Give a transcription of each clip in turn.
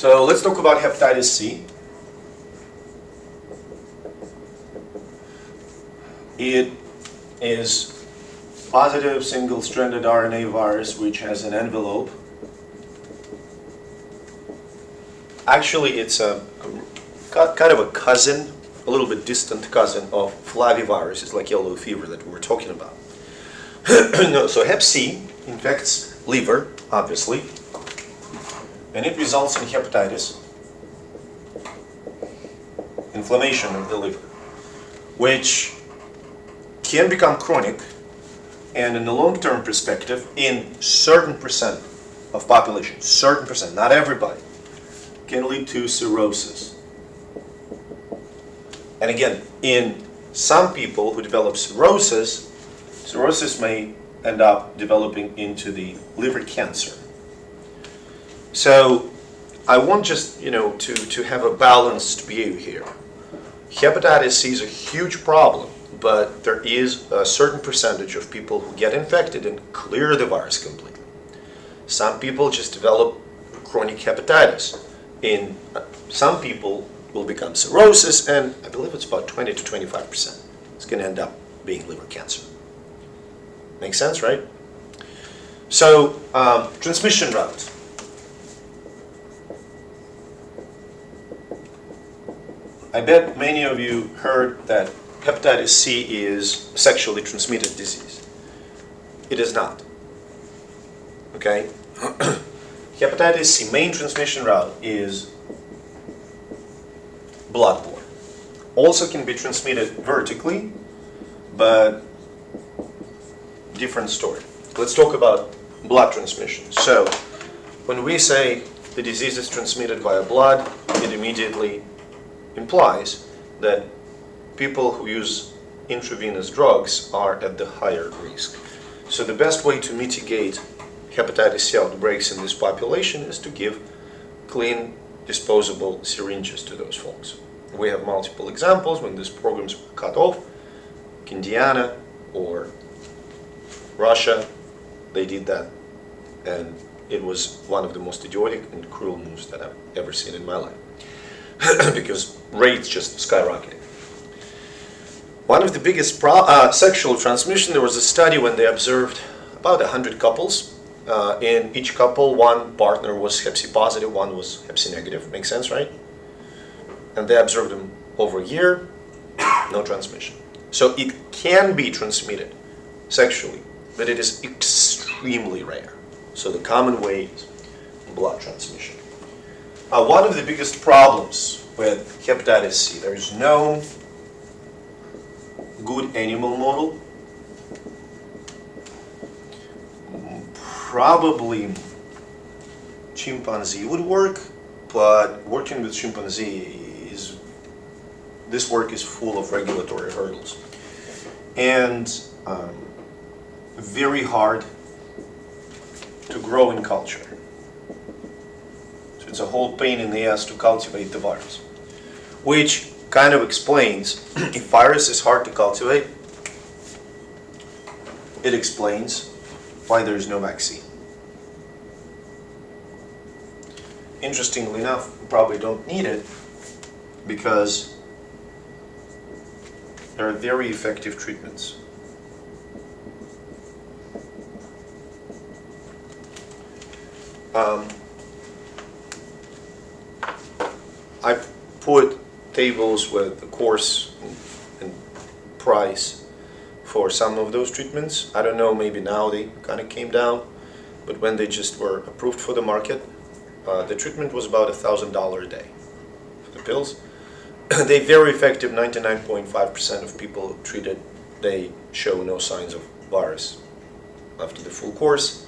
So let's talk about hepatitis C. It is positive single-stranded RNA virus which has an envelope. Actually, it's a kind of a cousin, a little bit distant cousin of flavivirus. It's like yellow fever that we were talking about. No, so Hep C infects liver, obviously, and it results in hepatitis, inflammation of the liver, which can become chronic, and in the long-term perspective, in certain percent of population, certain percent, not everybody, can lead to cirrhosis. And again, in some people who develop cirrhosis may end up developing into the liver cancer. So I want just, to have a balanced view here. Hepatitis C is a huge problem, but there is a certain percentage of people who get infected and clear the virus completely. Some people just develop chronic hepatitis. In some people will become cirrhosis, and I believe it's about 20 to 25%. It's going to end up being liver cancer. Makes sense, right? So, transmission routes. I bet many of you heard that hepatitis C is a sexually transmitted disease. It is not. Okay? Hepatitis C main transmission route is bloodborne. Also can be transmitted vertically, but different story. Let's talk about blood transmission. So, when we say the disease is transmitted via blood, it immediately implies that people who use intravenous drugs are at the higher risk. So the best way to mitigate hepatitis C outbreaks in this population is to give clean, disposable syringes to those folks. We have multiple examples when these programs were cut off. Indiana or Russia, they did that, and it was one of the most idiotic and cruel moves that I've ever seen in my life. Because rates just skyrocketed. One of the biggest sexual transmission, there was a study when they observed about 100 couples. In each couple, one partner was Hep C positive, one was Hep C negative. Makes sense, right? And they observed them over a year, no transmission. So it can be transmitted sexually, but it is extremely rare. So the common way is blood transmission. One of the biggest problems with hepatitis C, there is no good animal model. Probably chimpanzee would work, but working with chimpanzee this work is full of regulatory hurdles and very hard to grow in culture. So it's a whole pain in the ass to cultivate the virus, which kind of explains, if virus is hard to cultivate, it explains why there is no vaccine. Interestingly enough, we probably don't need it because there are very effective treatments. I put tables with the course and price for some of those treatments. I don't know, maybe now they kind of came down, but when they just were approved for the market, the treatment was about $1,000 a day for the pills. They're very effective. 99.5% of people treated, they show no signs of virus after the full course.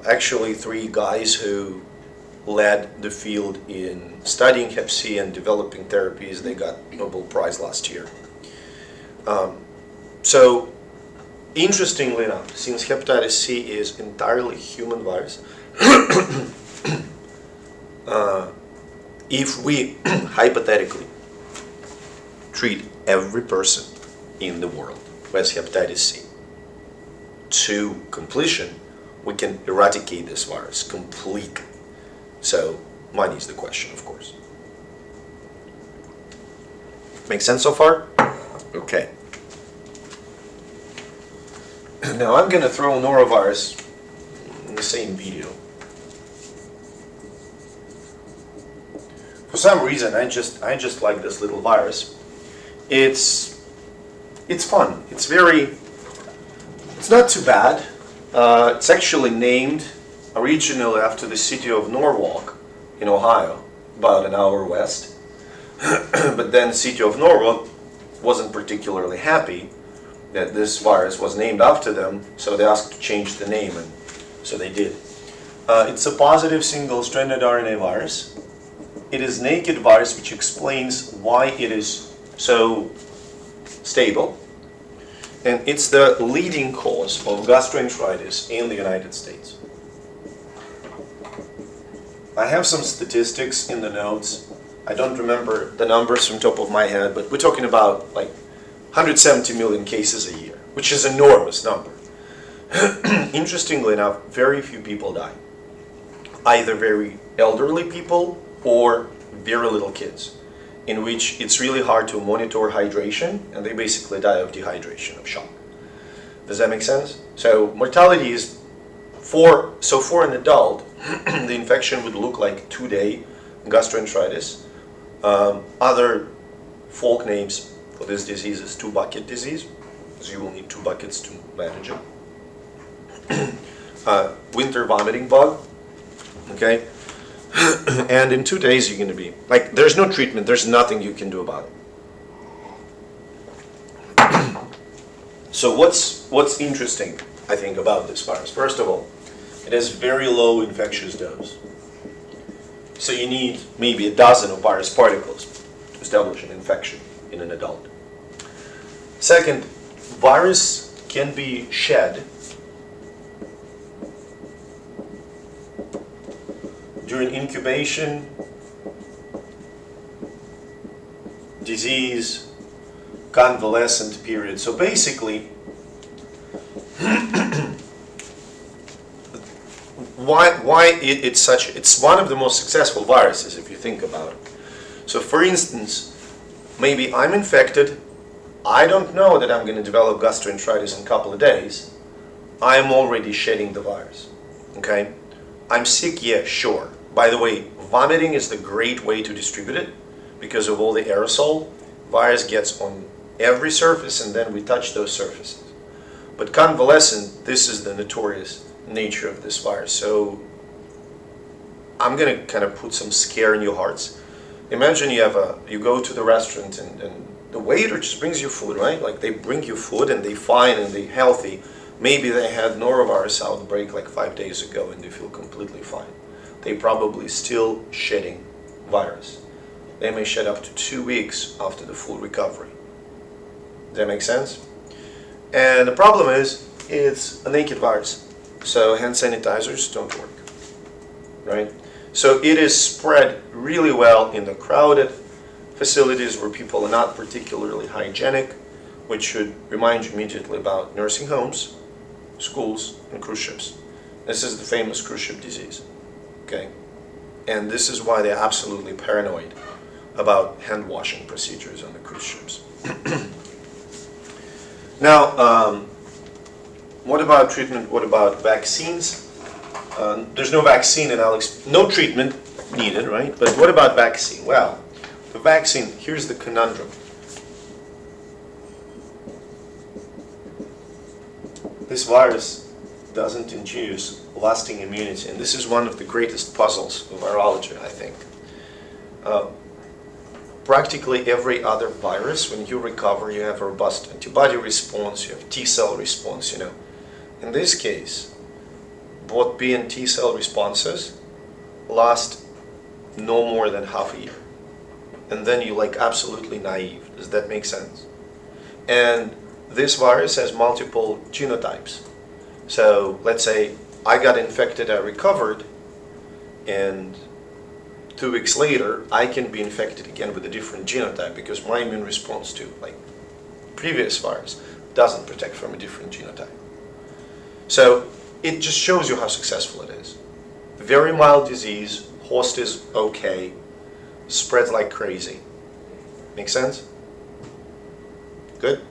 Actually, 3 guys who led the field in studying Hep C and developing therapies, they got Nobel Prize last year. So, interestingly enough, since hepatitis C is entirely human virus, if we hypothetically treat every person in the world who has hepatitis C to completion, we can eradicate this virus completely. So Money is the question, of course. Make sense so far? Okay. Now I'm going to throw Norovirus in the same video. For some reason, I just like this little virus. It's fun. It's not too bad. It's actually named originally after the city of Norwalk in Ohio, about an hour west. But then the city of Norwalk wasn't particularly happy that this virus was named after them, so they asked to change the name, and so they did. It's a positive single-stranded RNA virus. It is naked virus, which explains why it is so stable. And it's the leading cause of gastroenteritis in the United States. I have some statistics in the notes. I don't remember the numbers from top of my head, but we're talking about like 170 million cases a year, which is an enormous number. Interestingly enough, very few people die. Either very elderly people or very little kids, in which it's really hard to monitor hydration, and they basically die of dehydration, of shock. Does that make sense? So mortality is, for an adult, the infection would look like 2-day gastroenteritis. Other folk names for this disease is two-bucket disease, because you will need 2 buckets to manage it. Winter vomiting bug, okay? And in 2 days you're going to be, like, there's no treatment, there's nothing you can do about it. So what's interesting, I think, about this virus? First of all, it has very low infectious dose. So you need maybe a dozen of virus particles to establish an infection in an adult. Second, virus can be shed during incubation, disease, convalescent period. So basically, why it's one of the most successful viruses if you think about it. So for instance, maybe I'm infected, I don't know that I'm going to develop gastroenteritis in a couple of days, I'm already shedding the virus, okay? I'm sick, yeah, sure. By the way, vomiting is the great way to distribute it because of all the aerosol. Virus gets on every surface and then we touch those surfaces. But convalescent, this is the notorious nature of this virus. So I'm going to kind of put some scare in your hearts. Imagine you go to the restaurant and the waiter just brings you food, right? Like they bring you food and they're fine and they're healthy. Maybe they had norovirus outbreak like 5 days ago and they feel completely fine. They probably still shedding virus. They may shed up to 2 weeks after the full recovery. Does that make sense? And the problem is, it's a naked virus. So hand sanitizers don't work, right? So it is spread really well in the crowded facilities where people are not particularly hygienic, which should remind you immediately about nursing homes, schools, and cruise ships. This is the famous cruise ship disease, okay? And this is why they're absolutely paranoid about hand washing procedures on the cruise ships. Now, what about treatment? What about vaccines? There's no vaccine, and no treatment needed, right? But what about vaccine? Well, the vaccine, here's the conundrum. This virus doesn't induce lasting immunity, and this is one of the greatest puzzles of virology, I think. Practically every other virus, when you recover, you have a robust antibody response, you have T-cell response, you know. In this case, both B and T-cell responses last no more than half a year. And then you're like absolutely naive. Does that make sense? And this virus has multiple genotypes. So let's say I got infected, I recovered, and 2 weeks later, I can be infected again with a different genotype because my immune response to like previous virus doesn't protect from a different genotype. So it just shows you how successful it is. Very mild disease, host is okay, spreads like crazy. Make sense? Good?